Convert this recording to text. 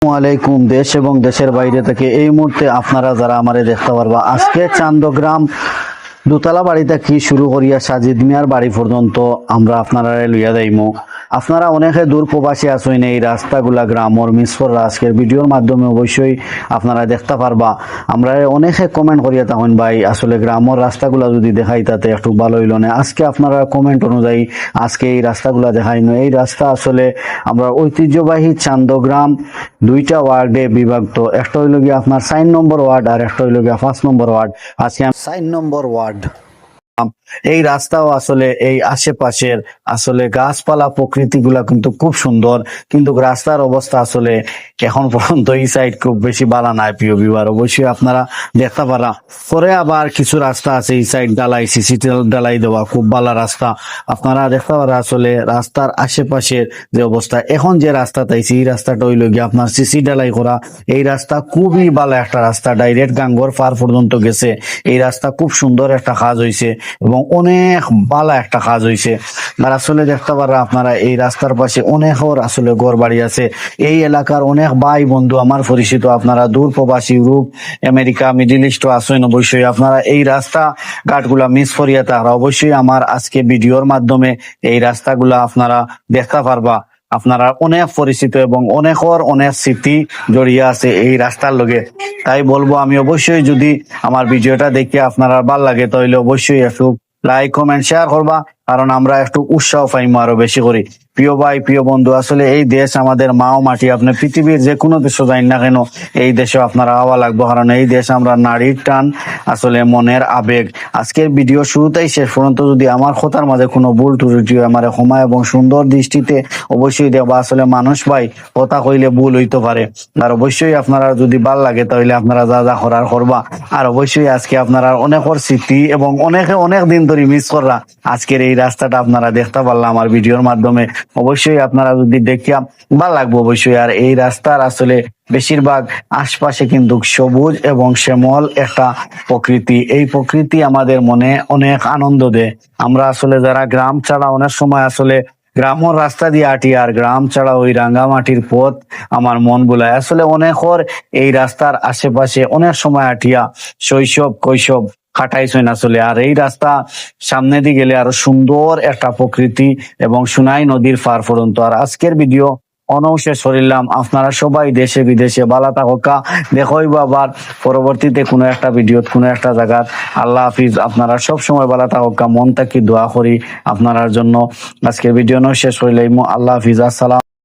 আলাইকুম। দেশ এবং দেশের বাইরে থেকে এই মুহূর্তে আপনারা যারা আমারে দেখতে পারবা, আজকে চান্দগ্রাম দোতলা বাড়ি থেকে শুরু করিয়া সাজিদ মিয়ার বাড়ি পর্যন্ত আমরা আপনারা লইয়া যাইমু। আপনারা অনেকে দূর প্রবাসী আসেন, এই রাস্তাগুলা গ্রামর মিস কররা আজকের ভিডিওর মাধ্যমে অবশ্যই আপনারা দেখতে পারবা। আমরা অনেকে কমেন্ট করিয়া তখন ভাই আসলে গ্রামর রাস্তাগুলা যদি দেখাই তাতে একটু ভালো হইল না। আজকে আপনারা কমেন্ট অনুযায়ী আজকে এই রাস্তাগুলা দেখাইন। এই রাস্তা আসলে আমরা ঐতিহ্যবাহী চান্দগ্রাম দুইটা ওয়ার্ডে বিভক্ত। একটা হইল গিয়ে আপনার 4 নম্বর ওয়ার্ড আর একটা হইল গিয়ে 5 নম্বর ওয়ার্ড। আজকে 4 নম্বর ওয়ার্ড। এই রাস্তাও আসলে এই আশেপাশের আসলে গাছপালা প্রকৃতি গুলা কিন্তু খুব সুন্দর, কিন্তু রাস্তার অবস্থা আসলে এখন পর্যন্ত এই সাইড খুব বেশি ভালো নাই। প্রিয় ভিউয়ার, অবশ্যই আপনারা দেখতে পারা। পরে আবার কিছু রাস্তা আছে এই সাইড ডালাই, সিসি ডালাই দেওয়া, খুব ভালো রাস্তা আপনারা দেখতে পারা। আসলে রাস্তার আশেপাশের যে অবস্থা, এখন যে রাস্তা তাইছি এই রাস্তাটা হইল গিয়ে আপনার সিসি ডালাই করা। এই রাস্তা খুবই ভালো একটা রাস্তা, ডাইরেক্ট গাঙ্গর পার পর্যন্ত গেছে। এই রাস্তা খুব সুন্দর একটা কাজ হয়েছে এবং অনেক ভালো একটা কাজ হয়েছে। আর আসলে দেখতে পারা আপনারা এই রাস্তার পাশে অনেক আসলে ঘর বাড়ি আছে। এই এলাকার অনেক ভাই বন্ধু আমার পরিচিত, আপনারা দূর প্রবাসী, ইউরোপ, আমেরিকা, মিডিল ইস্ট আসেন। অবশ্যই আপনারা এই রাস্তা ঘাটগুলা মিস করিয়া তারা অবশ্যই আমার আজকে ভিডিওর মাধ্যমে এই রাস্তাগুলা আপনারা দেখতে পারবা। আপনারা অনেক পরিচিত এবং অনেক স্মৃতি জড়িয়ে আছে এই রাস্তার লগে। তাই বলবো আমি অবশ্যই যদি আমার ভিডিওটা দেখে আপনারা ভালো লাগে তাহলে অবশ্যই একটু লাইক কমেন্ট শেয়ার করবা, কারণ আমরা একটু উৎসাহ পাইমু আরো বেশি করি। প্রিয় ভাই, প্রিয় বন্ধু, আসলে এই দেশ আমাদের মাও মাটি। আপনি পৃথিবীর যে কোনো দেশে যাই না কেন এই দেশে আপনারা আওয়া লাগবো, কারণ এই দেশ আমরা নারীর টান, আসলে মনের আবেগ। আজকের ভিডিও শুরুতেই শেষ পর্যন্ত যদি আমার কথার মাঝে কোনো ভুল ত্রুটি আমার ক্ষমা এবং সুন্দর দৃষ্টিতে অবশ্যই দেবা। আসলে মানুষ ভাই কথা কইলে ভুল হইতে পারে, আর অবশ্যই আপনারা যদি ভাল লাগে তাহলে আপনারা যা যা করার করবা। আর অবশ্যই আজকে আপনারা অনেকের স্মৃতি এবং অনেক দিন ধরে মিস করা আজকের এই রাস্তাটা আপনারা দেখতে পারলাম আমার ভিডিওর মাধ্যমে। অবশ্যই আপনারা যদি দেখিয়া ভালো লাগবে অবশ্যই। আর এই রাস্তার আসলে বেশিরভাগ আশপাশে কিন্তু সবুজ এবং শ্যামল একটা প্রকৃতি। এই প্রকৃতি আমাদের মনে অনেক আনন্দ দেয়। আমরা আসলে যারা গ্রাম ছাড়া অনেক সময় আসলে গ্রামের রাস্তা দিয়ে হাঁটি, আর গ্রাম ছাড়া ওই রাঙ্গামাটির পথ আমার মন বুলায়। আসলে অনেকর এই রাস্তার আশেপাশে অনেক সময় হাঁটিয়া শৈশব কৈশব কাটাইছেন আসলে। আর এই রাস্তা সামনে দিয়ে গেলে আরো সুন্দর একটা প্রকৃতি এবং সুনাই নদীর পার পর্যন্ত। আর আজকের ভিডিও অনবশেষ করিলাম। আপনারা সবাই দেশে বিদেশে ভালো থাকা, দেখইব আবার পরবর্তীতে কোনো একটা ভিডিও কোনো একটা জায়গার। আল্লাহ হাফিজ। আপনারা সব সময় ভালো থাকা, মন থাকি দোয়া করি আপনার জন্য। আজকের ভিডিও শেষ হইলাম। আল্লাহ হাফিজ, আসসালাম।